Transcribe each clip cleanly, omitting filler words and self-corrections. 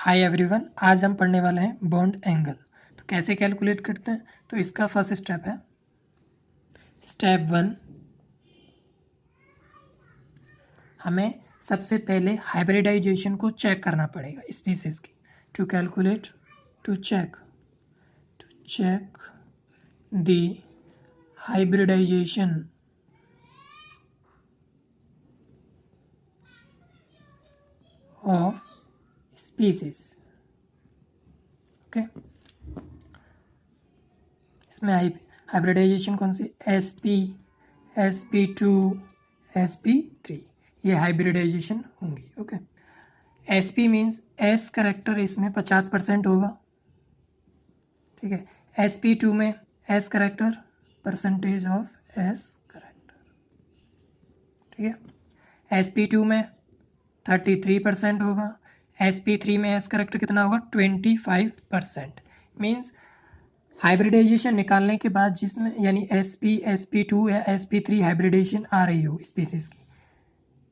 Hi everyone, आज हम पढ़ने वाले हैं बॉन्ड एंगल। तो कैसे कैलकुलेट करते हैं, तो इसका फर्स्ट स्टेप है स्टेप 1। हमें सबसे पहले हाइब्रिडाइजेशन को चेक करना पड़ेगा स्पीसीज की। To calculate to check the hybridisation of species. Okay, इसमें हाइब्रिडाइजेशन कौन सी? sp2 sp3, ये हाइब्रिडाइजेशन होंगी। Okay, sp means s character इसमें 50% होगा। ठीक है, sp2 में s character percentage of s character. ठीक है, sp2 में 33% होगा। sp3 में s करेक्टर कितना होगा? 25%। मीन्स हाइब्रिडाइजेशन निकालने के बाद जिसमें यानी sp2 या sp3 हाइब्रिडाइजेशन आ रही हो स्पीसीज की,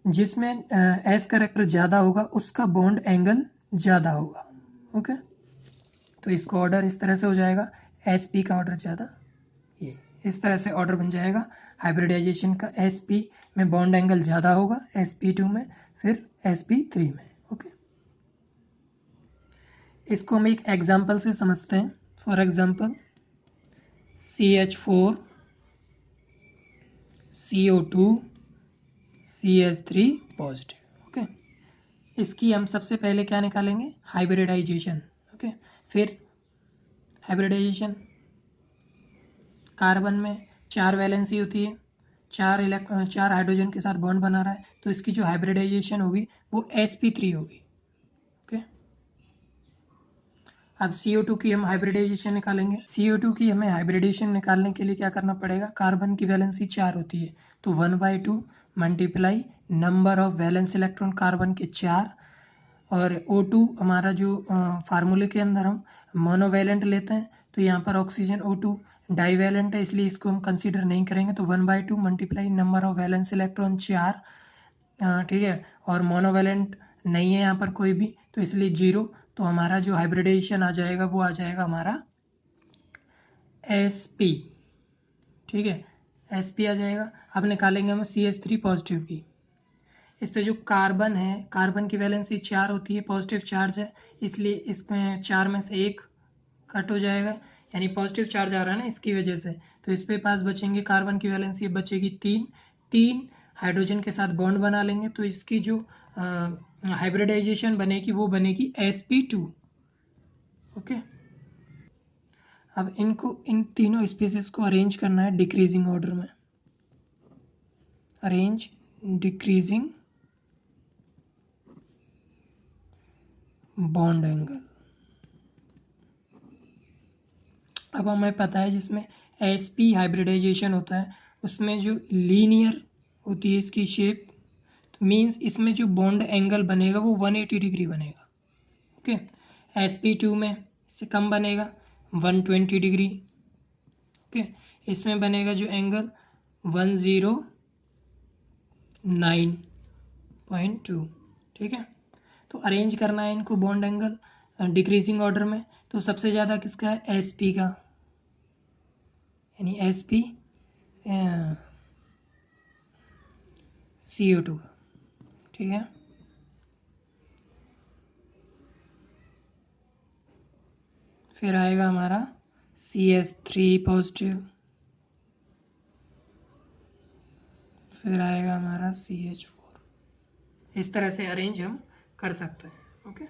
जिसमें s करेक्टर ज़्यादा होगा उसका बॉन्ड एंगल ज़्यादा होगा। ओके, तो इसको ऑर्डर इस तरह से हो जाएगा, sp का ऑर्डर ज़्यादा, ये इस तरह से ऑर्डर बन जाएगा हाइब्रिडाइजेशन का। sp में बॉन्ड एंगल ज़्यादा होगा, sp2 में, फिर sp3 में। ओके, इसको हम एक एग्जाम्पल से समझते हैं। For example CH4 CO2 CH3 positive. Okay, इसकी हम सबसे पहले क्या निकालेंगे? हाइब्रिडाइजेशन। ओके, फिर हाइब्रिडाइजेशन, कार्बन में 4 वैलेंसी होती है, 4 हाइड्रोजन के साथ बॉन्ड बना रहा है, तो इसकी जो हाइब्रिडाइजेशन होगी वो sp3 होगी। ओके, अब CO2 की हम हाइब्रिडाइजेशन निकालेंगे। CO2 की हमें हाइब्रिडाइजेशन निकालने के लिए क्या करना पड़ेगा? कार्बन की वैलेंसी 4 होती है, तो 1/2 multiply number of valence electron carbon के 4, और O2 हमारा जो फार्मूले के अंदर हम मोनोवैलेंट लेते हैं, तो यहाँ पर ऑक्सीजन O2 डाईवैलेंट है, इसलिए इसको हम कंसीडर नहीं करेंगे। तो 1/2 multiply number of valence electron 4, ठीक है, और मोनोवैलेंट नहीं है यहाँ पर कोई भी, तो इसलिए 0। तो हमारा जो हाइब्रिडाइजेशन आ जाएगा वो आ जाएगा हमारा sp। ठीक है, sp आ जाएगा। अब निकालेंगे हम CH3 पॉजिटिव की। इस पे जो कार्बन है, कार्बन की वैलेंसी 4 होती है, पॉजिटिव चार्ज है, इसलिए इसमें 4 में से 1 कट हो जाएगा, यानी पॉजिटिव चार्ज आ रहा है ना, इसकी वजह से। तो इस पे पास बचेंगे, कार्बन की वैलेंसी बचेगी 3 हाइड्रोजन के साथ बॉन्ड बना लेंगे, तो इसकी जो हाइब्रिडाइजेशन बनेगी वो बनेगी sp2। ओके, अब इन तीनों स्पीसीज को अरेंज करना है डिक्रीजिंग ऑर्डर में। Arrange decreasing bond angle. अब हमें पता है जिसमें sp हाइब्रिडाइजेशन होता है उसमें जो लीनियर होती है इसकी शेप, तो मीन्स इसमें जो बॉन्ड एंगल बनेगा वो 180 डिग्री बनेगा। ओके, sp2 में इससे कम बनेगा 120 डिग्री। ओके, इसमें बनेगा जो एंगल 109.2। ठीक है, तो अरेंज करना है इनको बॉन्ड एंगल डिक्रीजिंग ऑर्डर में। तो सबसे ज़्यादा किसका है? sp का, यानी sp CO2 का। ठीक है, फिर आएगा हमारा CH3 पॉजिटिव, फिर आएगा हमारा CH4। इस तरह से अरेंज हम कर सकते हैं। ओके,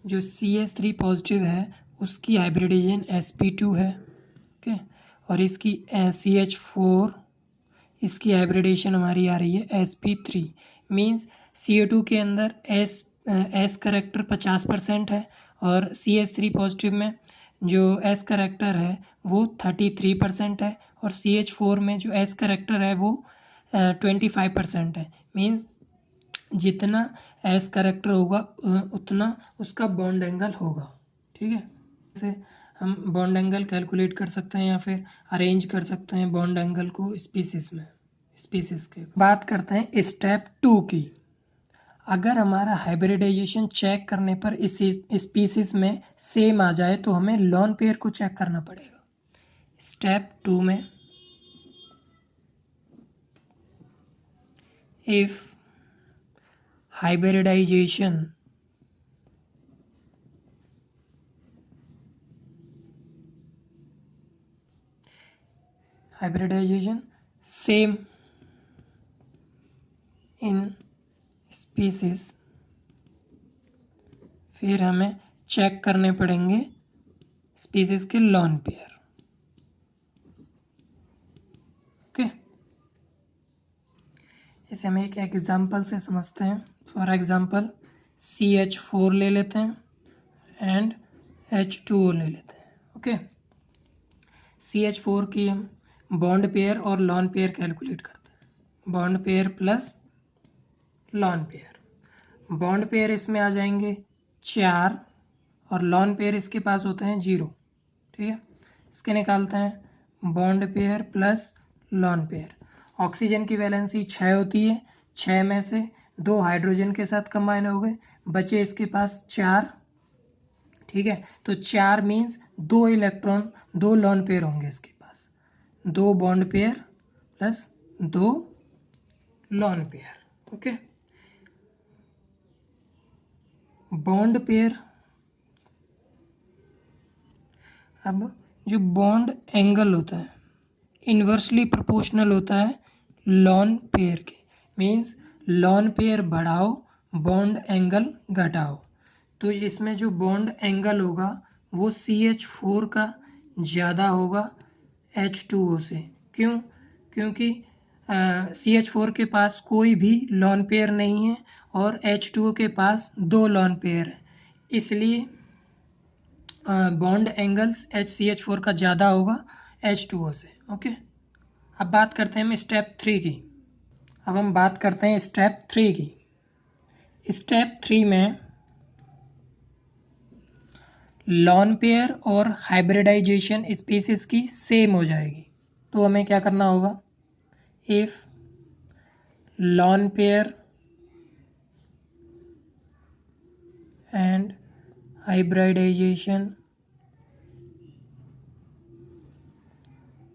जो CH3 पॉजिटिव है उसकी हाइब्रिडाइजेशन sp2 है। ओके, और इसकी CH4, इसकी हाइब्रिडेशन हमारी आ रही है sp3। मीन्स CO2 के अंदर s करेक्टर 50% है, और CH3 पॉजिटिव में जो s करेक्टर है वो 33% है, और CH4 में जो s करेक्टर है वो 25% है। मीन्स जितना s करेक्टर होगा उतना उसका बॉन्ड एंगल होगा। ठीक है, जैसे हम बॉन्ड एंगल कैलकुलेट कर सकते हैं या फिर अरेंज कर सकते हैं बॉन्ड एंगल को स्पीसीज में। स्पीसीज के बात करते हैं स्टेप 2 की। अगर हमारा हाइब्रिडाइजेशन चेक करने पर इस स्पीसीज में सेम आ जाए तो हमें लॉन पेयर को चेक करना पड़ेगा। स्टेप 2 में if hybridisation same in species, फिर हमें चेक करने पड़ेंगे स्पीसीज के लॉन पेयर। ओके, इसे हम एक एग्जाम्पल से समझते हैं। फॉर एग्जाम्पल CH4 ले लेते हैं एंड H2O ले लेते हैं। ओके, CH4 की हम बॉन्ड पेयर और लॉन पेयर कैलकुलेट करते हैं। Bond pair plus lone pair. Bond pair इसमें आ जाएंगे 4 और लॉन पेयर इसके पास होते हैं 0। ठीक है, इसके निकालते हैं bond pair plus lone pair. Oxygen की वैलेंसी 6 होती है, 6 में से 2 हाइड्रोजन के साथ कंबाइन हो गए, बचे इसके पास 4। ठीक है, तो 4 मीन्स 2 इलेक्ट्रॉन, 2 लॉन पेयर होंगे इसके पास, 2 bond pair plus 2 lone pair. Okay, bond pair, अब जो बॉन्ड एंगल होता है इन्वर्सली प्रोपोर्शनल होता है लॉन पेयर के। मीन्स लॉन पेयर बढ़ाओ, बॉन्ड एंगल घटाओ। तो इसमें जो बॉन्ड एंगल होगा वो CH4 का ज़्यादा होगा H2O से। क्यों? क्योंकि CH4 के पास कोई भी लॉन पेयर नहीं है और H2O के पास 2 लॉन पेयर है, इसलिए बॉन्ड एंगल्स CH4 का ज़्यादा होगा H2O से। ओके, अब बात करते हैं हम स्टेप 3 की। अब हम बात करते हैं स्टेप 3 की। स्टेप 3 में लॉन पेयर और हाइब्रिडाइजेशन स्पीसीज की सेम हो जाएगी, तो हमें क्या करना होगा? If lone pair and hybridisation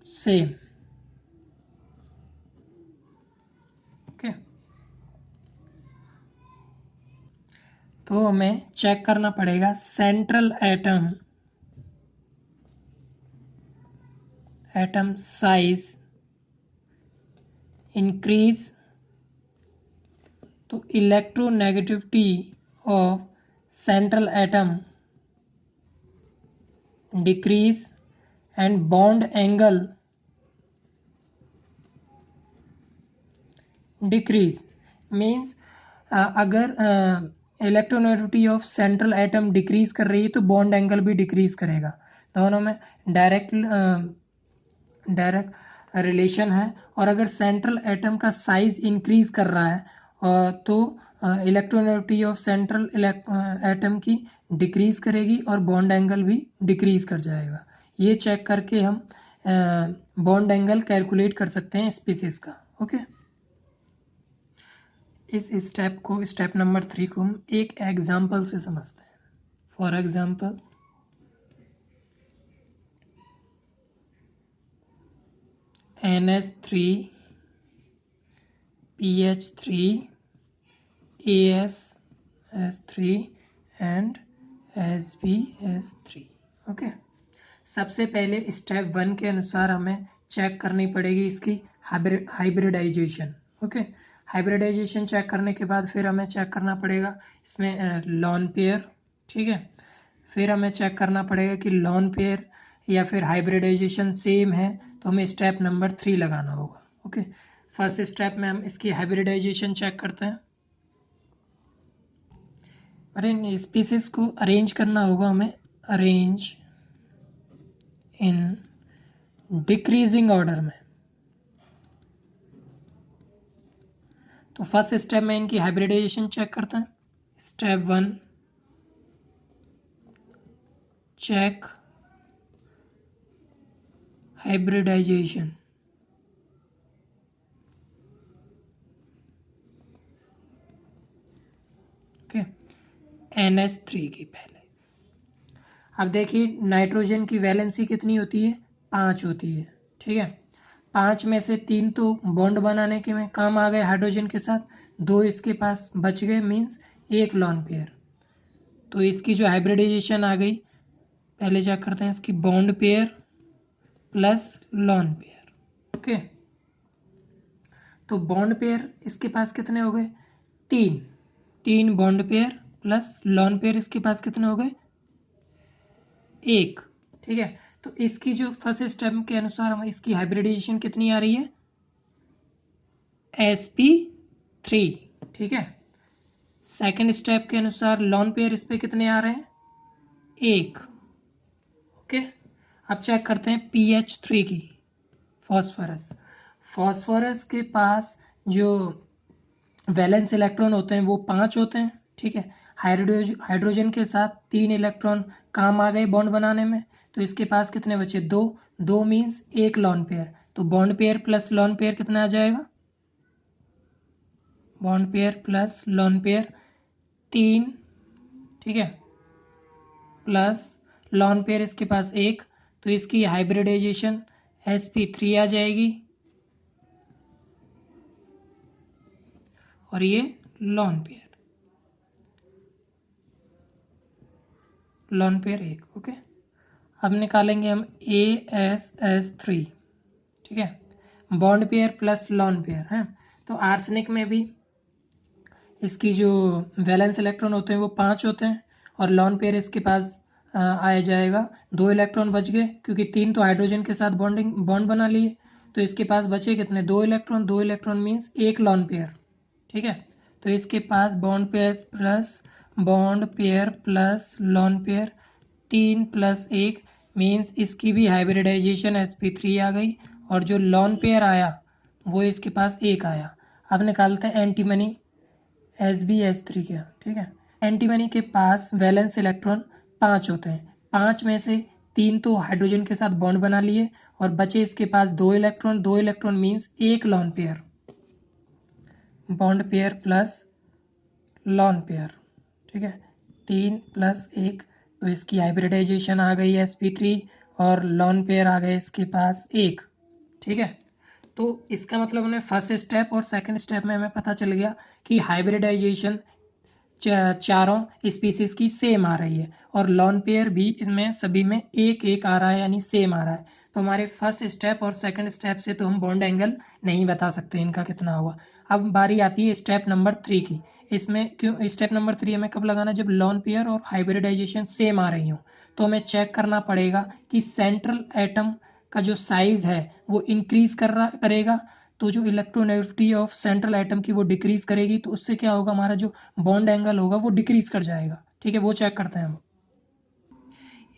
same. Okay, तो हमें चेक करना पड़ेगा सेंट्रल एटम साइज इंक्रीज, तो electronegativity of central atom decrease and bond angle decrease. Means अगर electronegativity of central atom decrease कर रही है तो बॉन्ड एंगल भी डिक्रीज करेगा। दोनों में डायरेक्ट रिलेशन है। और अगर सेंट्रल एटम का साइज इंक्रीज कर रहा है तो इलेक्ट्रोनेगेटिविटी ऑफ सेंट्रल एटम की डिक्रीज करेगी और बॉन्ड एंगल भी डिक्रीज कर जाएगा। ये चेक करके हम बॉन्ड एंगल कैलकुलेट कर सकते हैं स्पीसीज का। ओके, इस स्टेप को, स्टेप नंबर 3 को हम एक एग्जाम्पल से समझते हैं। For example NH3 PH3 AsS3 and SbS3। Okay, सबसे पहले स्टेप 1 के अनुसार हमें चेक करनी पड़ेगी इसकी हाइब्रिडाइजेशन। ओके, हाइब्रिडाइजेशन चेक करने के बाद फिर हमें चेक करना पड़ेगा इसमें लॉन पेयर। ठीक है, फिर हमें चेक करना पड़ेगा कि लॉन पेयर या फिर हाइब्रिडाइजेशन सेम है, तो हमें स्टेप नंबर 3 लगाना होगा। ओके, फर्स्ट स्टेप में हम इसकी हाइब्रिडाइजेशन चेक करते हैं। अरे स्पीसीज को अरेंज करना होगा हमें, अरेंज इन डिक्रीजिंग ऑर्डर में। तो फर्स्ट स्टेप में इनकी हाइब्रिडाइजेशन चेक करते हैं। Step 1, check hybridisation. NH3 की पहले। अब देखिए नाइट्रोजन की वैलेंसी कितनी होती है, 5 होती है, ठीक है। 5 में से 3 तो बॉन्ड बनाने के में काम आ गए हाइड्रोजन के साथ, 2 इसके पास बच गए, मीन्स 1 लॉन पेयर। तो इसकी जो हाइब्रिडाइजेशन आ गई, पहले क्या करते हैं इसकी bond pair plus lone pair, okay. तो बॉन्ड पेयर इसके पास कितने हो गए, 3 bond pair plus lone pair इसके पास कितने हो गए, 1, ठीक है। तो इसकी जो फर्स्ट स्टेप के अनुसार हम इसकी हाइब्रिडाइजेशन कितनी आ रही है, sp3, ठीक है। सेकेंड स्टेप के अनुसार लॉन पेयर इस पे कितने आ रहे हैं, 1, ओके। अब चेक करते हैं pH3 की, फॉस्फोरस के पास जो वैलेंस इलेक्ट्रॉन होते हैं वो 5 होते हैं, ठीक है। हाइड्रोजन के साथ 3 इलेक्ट्रॉन काम आ गए बॉन्ड बनाने में, तो इसके पास कितने बचे, 2 मीन्स 1 लॉन पेयर। तो bond pair plus lone pair कितना आ जाएगा, bond pair plus lone pair 3, ठीक है, प्लस लॉन पेयर इसके पास 1, तो इसकी हाइब्रिडाइजेशन sp3 आ जाएगी, और ये लॉन पेयर 1, ओके। अब निकालेंगे हम ASS3, ठीक है, bond pair plus lone pair है। तो आर्सेनिक में भी इसकी जो वैलेंस इलेक्ट्रॉन होते हैं वो 5 होते हैं, और लॉन पेयर इसके पास आ जाएगा, 2 इलेक्ट्रॉन बच गए, क्योंकि 3 तो हाइड्रोजन के साथ बॉन्ड बना लिए, तो इसके पास बचे कितने, 2 इलेक्ट्रॉन मीन्स 1 लॉन पेयर, ठीक है। तो इसके पास bond pair plus lone pair 3 plus 1 means इसकी भी हाइब्रिडाइजेशन sp3 आ गई, और जो लॉन पेयर आया वो इसके पास 1 आया। अब निकालते हैं एंटीमनी SbS3 का, ठीक है। एंटीमनी के पास वैलेंस इलेक्ट्रॉन 5 होते हैं, 5 में से 3 तो हाइड्रोजन के साथ बॉन्ड बना लिए, और बचे इसके पास 2 electron means 1 lone pair, bond pair plus lone pair, ठीक है, 3 प्लस 1, तो इसकी हाइब्रिडाइजेशन आ गई sp3, और लॉन पेयर आ गए इसके पास 1, ठीक है। तो इसका मतलब हमें फर्स्ट स्टेप और सेकंड स्टेप में हमें पता चल गया कि हाइब्रिडाइजेशन चारों स्पीसीज की सेम आ रही है, और लॉन पेयर भी इसमें सभी में 1 आ रहा है, यानी सेम आ रहा है। तो हमारे फर्स्ट स्टेप और सेकंड स्टेप से तो हम बॉन्ड एंगल नहीं बता सकते इनका कितना होगा। अब बारी आती है स्टेप नंबर 3 की। इसमें क्यों स्टेप नंबर 3 हमें कब लगाना, जब लॉन पेयर और हाइब्रिडाइजेशन सेम आ रही हो, तो हमें चेक करना पड़ेगा कि सेंट्रल एटम का जो साइज है वो इंक्रीज करेगा, तो जो इलेक्ट्रोनेगेटिविटी ऑफ सेंट्रल एटम की वो डिक्रीज करेगी, तो उससे क्या होगा, हमारा जो बॉन्ड एंगल होगा वो डिक्रीज कर जाएगा, ठीक है। वो चेक करते हैं हम।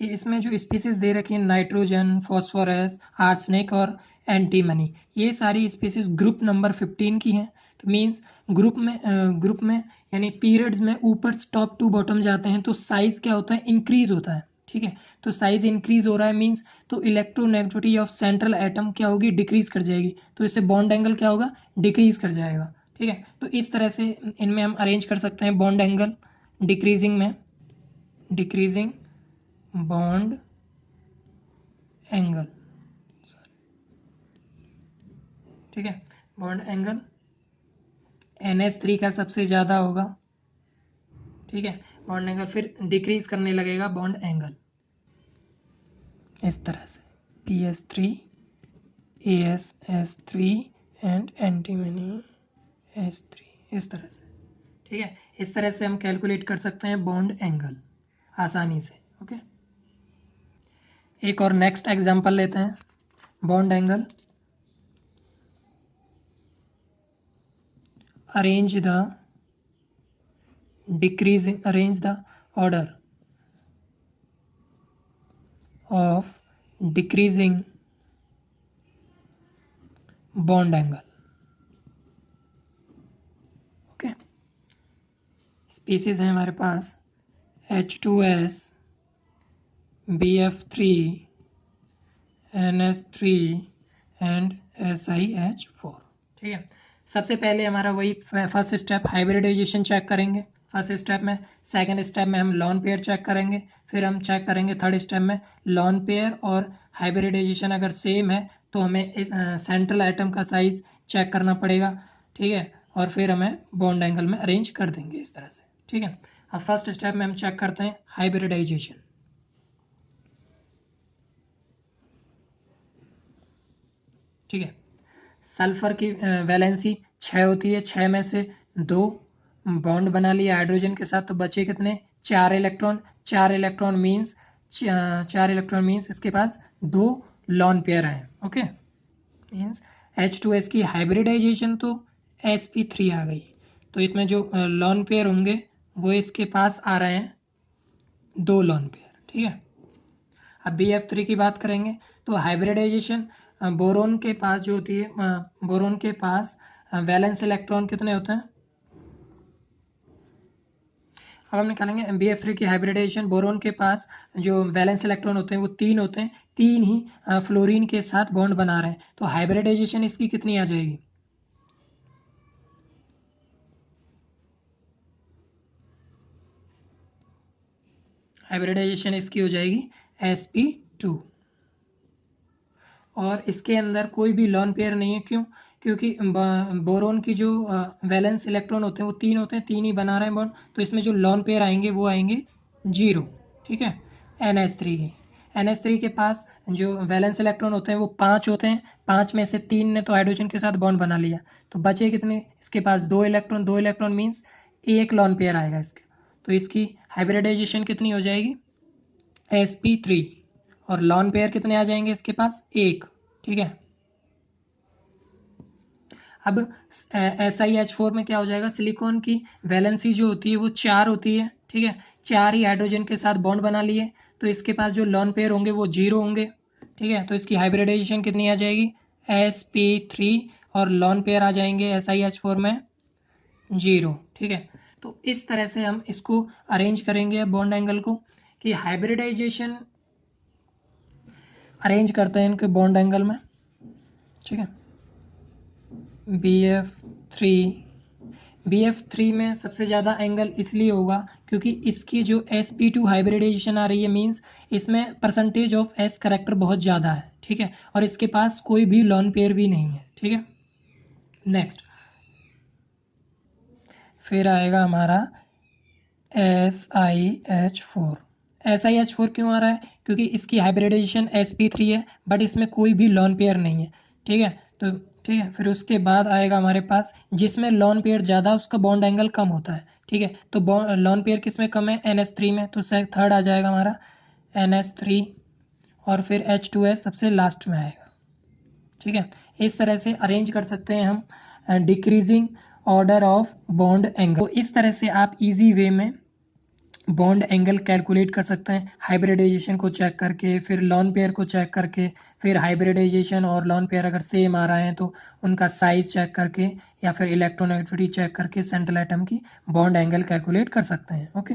इसमें जो स्पीसीज दे रखी है, नाइट्रोजन, फॉस्फोरस, आर्सेनिक और एंटीमनी, ये सारी स्पीसीज ग्रुप नंबर 15 की हैं। तो मीन्स ग्रुप में यानी पीरियड्स में ऊपर टॉप टू बॉटम जाते हैं, तो साइज क्या होता है, इंक्रीज होता है, ठीक है। तो साइज इंक्रीज हो रहा है मीन्स, तो इलेक्ट्रोनेगेटिविटी ऑफ सेंट्रल एटम क्या होगी, डिक्रीज कर जाएगी, तो इससे बॉन्ड एंगल क्या होगा, डिक्रीज कर जाएगा, ठीक है। तो इस तरह से इनमें हम अरेंज कर सकते हैं bond angle, decreasing bond angle, ठीक है। बॉन्ड एंगल NH3 का सबसे ज़्यादा होगा, ठीक है, बॉन्ड एंगल, फिर डिक्रीज करने लगेगा बॉन्ड एंगल इस तरह से, PS3, ASS3 and antimony S3, इस तरह से, ठीक है। इस तरह से हम कैलकुलेट कर सकते हैं बॉन्ड एंगल आसानी से, ओके। एक और नेक्स्ट एग्जांपल लेते हैं, bond angle, arrange the order of decreasing bond angle, okay. Species है हमारे पास H2S, BF3, NS3 and SiH4, ठीक है। सबसे पहले हमारा वही फर्स्ट स्टेप हाइब्रिडाइजेशन चेक करेंगे। फर्स्ट स्टेप में। सेकंड स्टेप में हम लॉन पेयर चेक करेंगे, फिर हम चेक करेंगे थर्ड स्टेप में लॉन पेयर और हाइब्रिडाइजेशन अगर सेम है तो हमें इस सेंट्रल एटम का साइज चेक करना पड़ेगा, ठीक है, और फिर हमें बॉन्ड एंगल में अरेंज कर देंगे इस तरह से, ठीक है। अब फर्स्ट स्टेप में हम चेक करते हैं हाइब्रिडाइजेशन, ठीक है। सल्फर की वैलेंसी 6 होती है, 6 में से 2 बॉन्ड बना लिया हाइड्रोजन के साथ, तो बचे कितने, 4 electron. 4 electron means 4 electron means इसके पास 2 लॉन पेयर हैं, ओके। मीन्स H2S की हाइब्रिडाइजेशन तो sp3 आ गई, तो इसमें जो लॉन पेयर होंगे वो इसके पास आ रहे हैं 2 लॉन पेयर, ठीक है। अब Bf3 की बात करेंगे तो हाइब्रिडाइजेशन बोरोन के पास जो होती है, बोरोन के पास वैलेंस इलेक्ट्रॉन कितने होते हैं। अब हम निकालेंगे Bf3 की हाइब्रिडाइजेशन, बोरोन के पास जो वैलेंस इलेक्ट्रॉन होते हैं वो 3 होते हैं, 3 ही फ्लोरीन के साथ बॉन्ड बना रहे हैं, तो हाइब्रिडाइजेशन इसकी कितनी आ जाएगी, हाइब्रिडाइजेशन इसकी हो जाएगी sp2। और इसके अंदर कोई भी लॉन पेयर नहीं है, क्यों, क्योंकि बोरोन की जो वैलेंस इलेक्ट्रॉन होते हैं वो 3 होते हैं, 3 ही बना रहे हैं बॉन्ड, तो इसमें जो लॉन पेयर आएंगे वो आएंगे 0, ठीक है। NH3 की, NH3 के पास जो वैलेंस इलेक्ट्रॉन होते हैं वो 5 होते हैं, 5 में से 3 ने तो हाइड्रोजन के साथ बॉन्ड बना लिया, तो बचे कितने, इसके पास 2 electron, 2 electron means 1 lone pair आएगा इसके, तो इसकी हाइब्रिडाइजेशन कितनी हो जाएगी sp3, और लॉन पेयर कितने आ जाएंगे इसके पास 1, ठीक है। अब SiH4 में क्या हो जाएगा, सिलिकॉन की वैलेंसी जो होती है वो 4 होती है, ठीक है, 4 ही हाइड्रोजन के साथ बॉन्ड बना लिए, तो इसके पास जो लॉन पेयर होंगे वो 0 होंगे, ठीक है, तो इसकी हाइब्रिडाइजेशन कितनी आ जाएगी sp3, और लॉन पेयर आ जाएंगे SiH4 में 0, ठीक है। तो इस तरह से हम इसको अरेंज करेंगे बॉन्ड एंगल को, कि हाइब्रिडाइजेशन अरेंज करते हैं इनके बॉन्ड एंगल में, ठीक है। Bf3, Bf3 में सबसे ज़्यादा एंगल इसलिए होगा क्योंकि इसकी जो sp2 हाइब्रिडाइजेशन आ रही है, मींस इसमें परसेंटेज ऑफ s करेक्टर बहुत ज़्यादा है, ठीक है, और इसके पास कोई भी लॉन पेयर भी नहीं है, ठीक है। नेक्स्ट फिर आएगा हमारा SiH4। SiH4 क्यों आ रहा है, क्योंकि इसकी हाइब्रिडाइजेशन sp3 है, बट इसमें कोई भी लॉन पेयर नहीं है, ठीक है, तो ठीक है। फिर उसके बाद आएगा हमारे पास जिसमें लॉन पेयर ज़्यादा उसका बॉन्ड एंगल कम होता है, ठीक है, तो लॉन पेयर किस में कम है, NH3 में, तो थर्ड आ जाएगा हमारा NH3, और फिर H2S सबसे लास्ट में आएगा, ठीक है। इस तरह से अरेंज कर सकते हैं हम decreasing order of bond angle, तो इस तरह से आप इजी वे में बॉन्ड एंगल कैलकुलेट कर सकते हैं, हाइब्रिडाइजेशन को चेक करके, फिर लॉन पेयर को चेक करके, फिर हाइब्रिडाइजेशन और लॉन पेयर अगर सेम आ रहा है तो उनका साइज चेक करके, या फिर इलेक्ट्रॉनेगेटिविटी चेक करके सेंट्रल एटम की बॉन्ड एंगल कैलकुलेट कर सकते हैं, ओके।